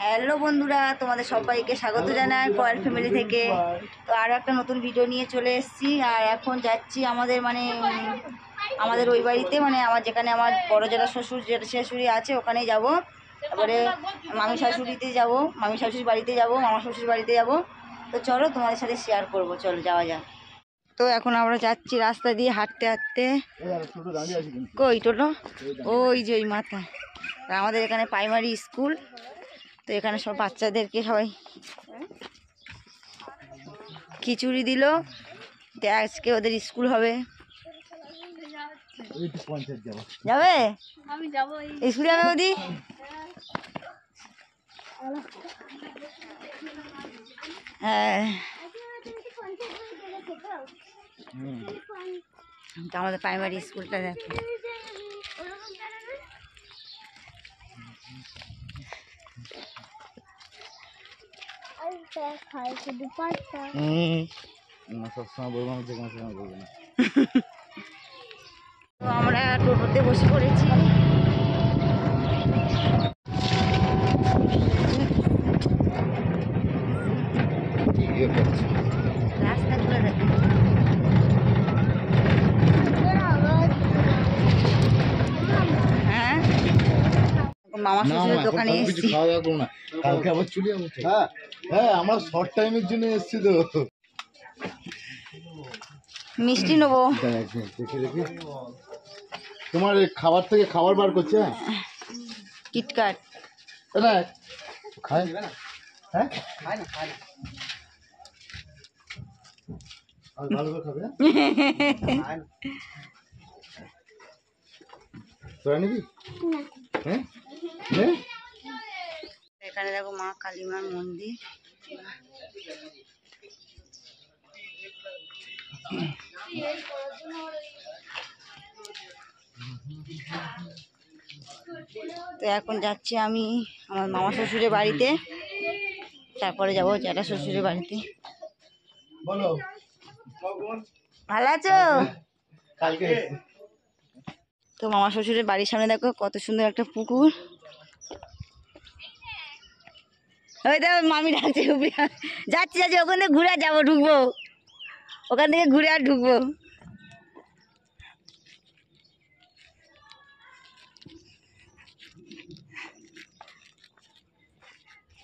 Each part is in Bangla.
হ্যালো বন্ধুরা, তোমাদের সবাইকে স্বাগত জানাই কয়েল ফ্যামিলি থেকে। তো আরও একটা নতুন ভিডিও নিয়ে চলে এসেছি। আর এখন যাচ্ছি আমাদের ওই বাড়িতে, আমার যেখানে আমার বড় জেঠা শ্বশুর জেঠা শাশুড়ি আছে ওখানেই যাব। তারপরে মামি শাশুড়ির বাড়িতে যাব, মামা শ্বশুর বাড়িতে যাব। তো চলো তোমাদের সাথে শেয়ার করব, চলো যাওয়া যাক। তো এখন আমরা যাচ্ছি রাস্তা দিয়ে হাঁটতে হাঁটতে। কই টোটো? ওই যে ওই মাথায়। আমাদের এখানে প্রাইমারি স্কুল, তো এখানে সব বাচ্চাদেরকে সবাই খিচুড়ি দিল। তো আজকে ওদের স্কুল হবে। যাবে স্কুল যাবে ওদি? হ্যাঁ, তো আমাদের প্রাইমারি স্কুলটা দেখো। তো আমরা টোটোতে বসে পড়েছি। রাস্তাগুলো দেখো। হ্যাঁ, মামা শ্বশুরের দোকানে এসেছি। কালকে আবার চলে যাবো। হ্যাঁ, আমরা শর্ট টাইমের জন্য এসেছি তো। মিষ্টি নেবো। তোমার খাবার থেকে খাবার বার করছে কিটকাট খায়। হ্যাঁ, ভালো করে খাবে। তোরা নিবি? হ্যাঁ, এখানে দেখো মা কালীমার মন্দির। তো এখন যাচ্ছি আমি আমার মামা শ্বশুরের বাড়িতে, তারপরে যাব জ্যাঠা শ্বশুরের বাড়িতে। বলো, ভালো আছো? কালকে তো মামা শ্বশুরের বাড়ির সামনে দেখো কত সুন্দর একটা পুকুর। ওই দেখো মামি ডাকছে, যাচ্ছি ওখান থেকে ঘুরে যাবো, ঢুকবো ওখান থেকে ঘুরে আর ঢুকবো।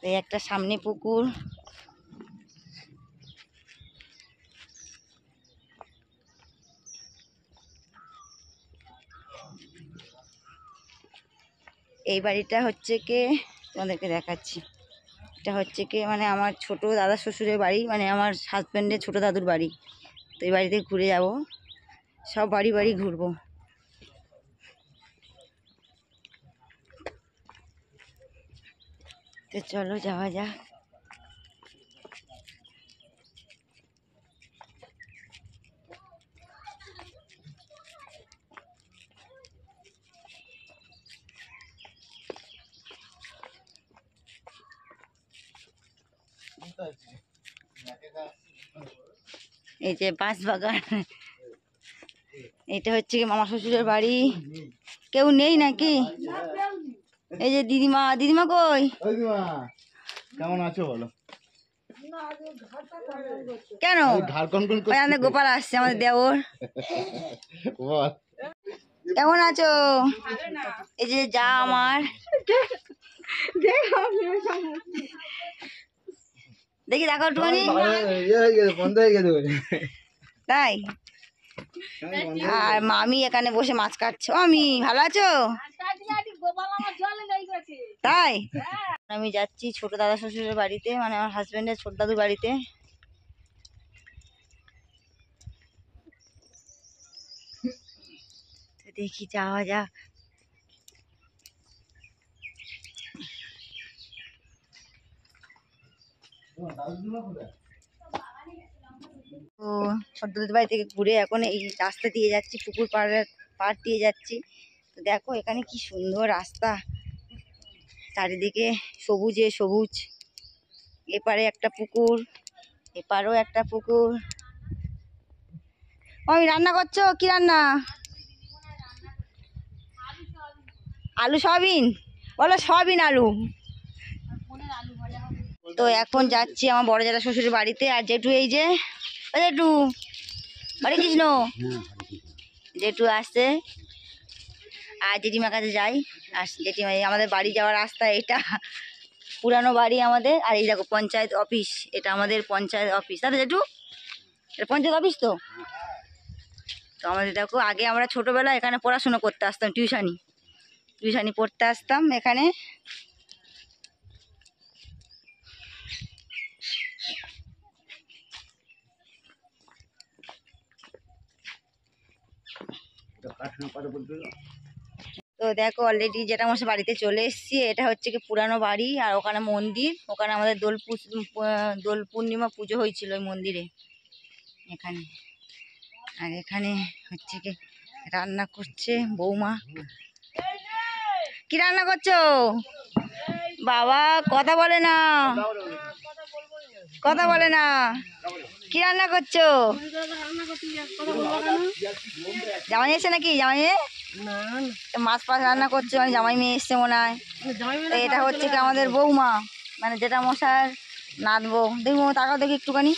এই একটা সামনে পুকুর। এই বাড়িটা হচ্ছে কে তোমাদেরকে দেখাচ্ছি। এটা হচ্ছে কে আমার ছোট দাদা শ্বশুরের বাড়ি, আমার হাজব্যান্ডের ছোট দাদুর বাড়ি। তো এই বাড়িতে ঘুরে যাব, সব বাড়ি বাড়ি ঘুরবো। তো চলো যাওয়া যাক। এই যে বাঁশ বাগান, এটা হচ্ছে কি মামা শ্বশুরের বাড়ি। কেউ নেই নাকি? এই যে দিদিমা কই? কেমন আছো বলো? কেন গোপাল আসছে আমাদের দেওর। কেমন আছো? এই যে যা আমার, দেখি দেখো একটুখানি। তাই? আর মামি এখানে বসে মাছ কাটছো। আমি ভালো আছো? তাই আমি যাচ্ছি ছোট দাদা শ্বশুরের বাড়িতে, আমার হাজবেন্ডের ছোট দাদুর বাড়িতে। দেখি যাওয়া যাক। তো ছোট দাদুর বাড়ি থেকে ঘুরে এখন এই রাস্তা দিয়ে যাচ্ছি, পুকুর পাড় দিয়ে যাচ্ছি। তো দেখো এখানে কি সুন্দর রাস্তা, চারিদিকে সবুজে সবুজ। এপারে একটা পুকুর, এপারেও একটা পুকুর। আমি রান্না করছো? কি রান্না? আলু সয়াবিন? বলো সয়াবিন আলু। তো এখন যাচ্ছি আমার বড় জ্যাঠা শ্বশুরের বাড়িতে। আর জেঠু এই যে জেঠু হরে কৃষ্ণ, জেঠু আসছে আর জেঠিমার কাছে যাই। আর জেঠিমা আমাদের বাড়ি যাওয়ার রাস্তা এটা, পুরানো বাড়ি আমাদের। আর এই দেখো পঞ্চায়েত অফিস, এটা আমাদের পঞ্চায়েত অফিস। দাদা জেঠু এটা পঞ্চায়েত অফিস তো। তো আমাদের দেখো আগে আমরা ছোটোবেলা এখানে পড়াশুনো করতে আসতাম, টিউশানি পড়তে আসতাম এখানে। তো দেখো অলরেডি যেটা আমার বাড়িতে চলে এসেছি। এটা হচ্ছে কি পুরানো বাড়ি, আর ওখানে মন্দির, ওখানে আমাদের দোল পূর্ণিমা পুজো হয়েছিল ওই মন্দিরে এখানে। আর এখানে হচ্ছে কি রান্না করছে বৌমা। কি রান্না করছো বাবা? কথা বলে না, কথা বলে না। কি রান্না করছো? জামাই এসে নাকি? জামাই মাছ ফাছ রান্না করছে, মানে জামাই মেয়ে এসছে মনে হয়। তো এটা হচ্ছে কি আমাদের বৌমা, মানে যেটা মশার নাচবো। দেখবো তাকাও দেখি একটুখানি।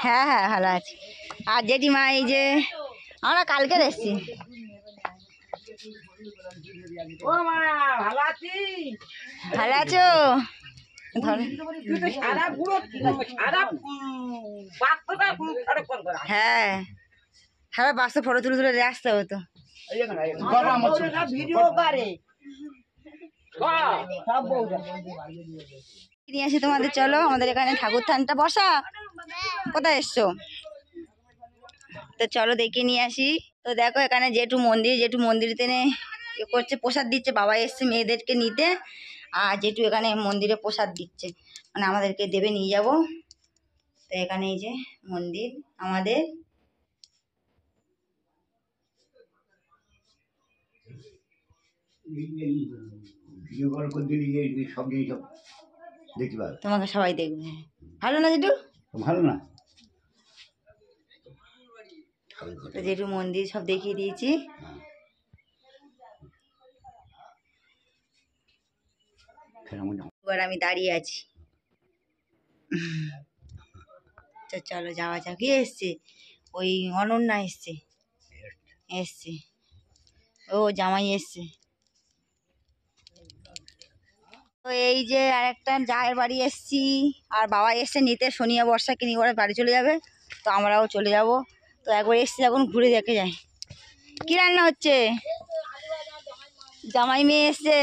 হ্যাঁ হ্যাঁ ভালো আছে। আর জেঠিমা এই যে আমরা কালকে এসছি। ভালো আছো? হ্যাঁ হ্যাঁ, বাসে ফটো তুলে তুলে দিয়ে আসতে হতো। নিয়ে আসি তোমাদের, চলো আমাদের এখানে ঠাকুর থানটা বসা। কোথায় এসছো? তো চলো দেখে নিয়ে আসি। তো দেখো এখানে জেঠু মন্দিরেতে এ করছে, প্রসাদ দিচ্ছে। বাবা এসছে মেয়েদেরকে নিতে, আর জেঠু এখানে মন্দিরে প্রসাদ দিচ্ছে, মানে আমাদেরকে দেবে, নিয়ে যাব। তো এখানে এই যে মন্দির আমাদের। তোমাকে সবাই দেখবে, ভালো না জেঠু? ভালো না। তো জেঠু মন্দির সব দেখিয়ে দিয়েছি। এবার আমি দাঁড়িয়ে আছি। তো চলো যাওয়া যাক। কি এসছে? ওই অনন্যা এসছে, ও জামাই এসছে। তো এই যে আরেকটা জায়ের বাড়ি এসছি, আর বাবা এসছে নিতে সোনিয়া বর্ষাকে নিয়ে ওরা বাড়ি চলে যাবে। তো আমরাও চলে যাব। তো একবার এসছি, এখন ঘুরে দেখে যাই কি রান্না হচ্ছে। জামাই মেয়ে এসছে,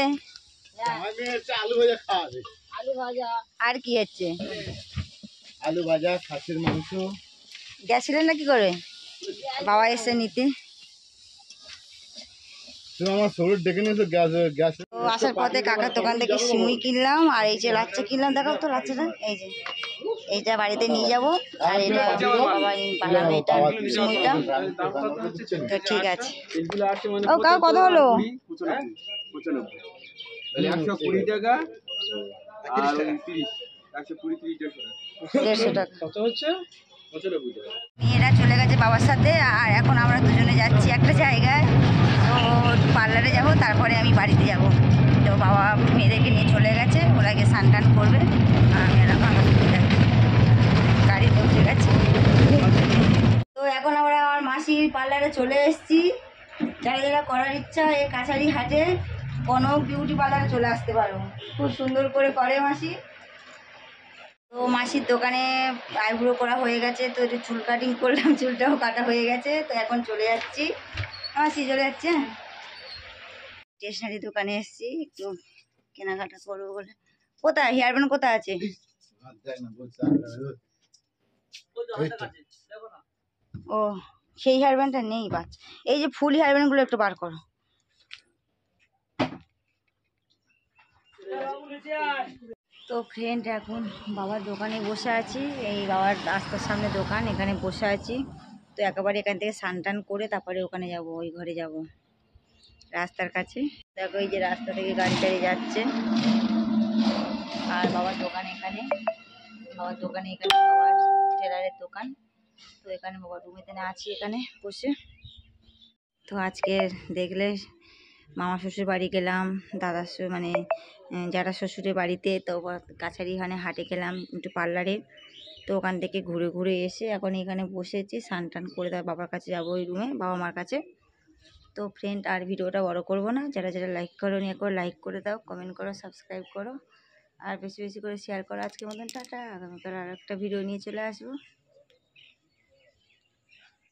আলু ভাজা, আর কি হচ্ছে? আলু ভাজা, খাসির মাংস। গেছিলেন না কি করে? বাবা এসছে নিতে। তুমি আমার শরীর ডেকে নিয়েছো গ্যাস। তো আসার পথে কাকার দোকান থেকে সিমুই কিনলাম, আর এই যে লাচ্চা কিনলাম। দেখাও তো লাচ্চাটা, এই যে এইটা বাড়িতে নিয়ে যাব। আর এটা বাবা বানাবে, এটা সিমুইটা। তো ঠিক আছে। ও কাউ কত হলো? 120 টাকা আর 30, 120, 150 টাকা। কত হচ্ছে? 95 টাকা। মেয়েরা চলে গেছে বাবার সাথে, আর এখন আমরা দুজনে যাচ্ছি একটা জায়গায়। তো পার্লারে যাব, তারপরে আমি বাড়িতে যাব। তো বাবা মেয়েদেরকে নিয়ে চলে গেছে, ওরা গিয়ে স্নান টান করবে, আর আমি এরকম আমার গাড়ি পৌঁছে গেছে। তো এখন আমরা আমার মাসির পার্লারে চলে এসেছি। যারা যারা করার ইচ্ছা এই কাছারি হাটে কোনো বিউটি পার্লারে চলে আসতে পারো, খুব সুন্দর করে করে মাসি। তো মাসির দোকানে আইব্রো করা হয়ে গেছে, তো একটু চুল কাটিং করলাম, চুলটাও কাটা হয়ে গেছে। তো এখন চলে যাচ্ছি, মাসি চলে যাচ্ছে। স্টেশনারি দোকানে এসেছি, একটু কেনাকাটা করবো বলে। কোথায় হেয়ার ব্যান্ড কোথায় আছে? ও সেই হেয়ার ব্যান্ডটা নেই বাচ্চা। এই যে ফুল হেয়ার ব্যান্ডগুলো একটু বার করো। তো ফ্রেন্ড এখন বাবার দোকানে বসে আছি, এই বাবার রাস্তার সামনে দোকান, এখানে বসে আছি। তো একেবারে এখান থেকে স্নান টান করে তারপরে ওখানে যাব, ওই ঘরে যাব রাস্তার কাছে। দেখো এই যে রাস্তা থেকে গাড়ি টাড়ি যাচ্ছে, আর বাবার দোকান এখানে, বাবার টেলারের দোকান। তো এখানে বাবার রুমেতে আছি এখানে বসে। তো আজকে দেখলে মামা শ্বশুর বাড়ি গেলাম, মানে যারা শ্বশুরের বাড়িতে, তো কাছারি এখানে হাটে গেলাম একটু পার্লারে। তো ওখান থেকে ঘুরে ঘুরে এসে এখন এখানে বসেছি, স্নান টান করে তার বাবার কাছে যাবো, ওই রুমে বাবা মার কাছে। তো ফ্রেন্ড আর ভিডিওটা বড় করব না, যারা যারা লাইক করো নিয়ে করে লাইক করে দাও, কমেন্ট করো, সাবস্ক্রাইব করো আর বেশি বেশি করে শেয়ার করো। আজকের মতন টাটা, আগামীকাল আর একটা ভিডিও নিয়ে চলে আসবো।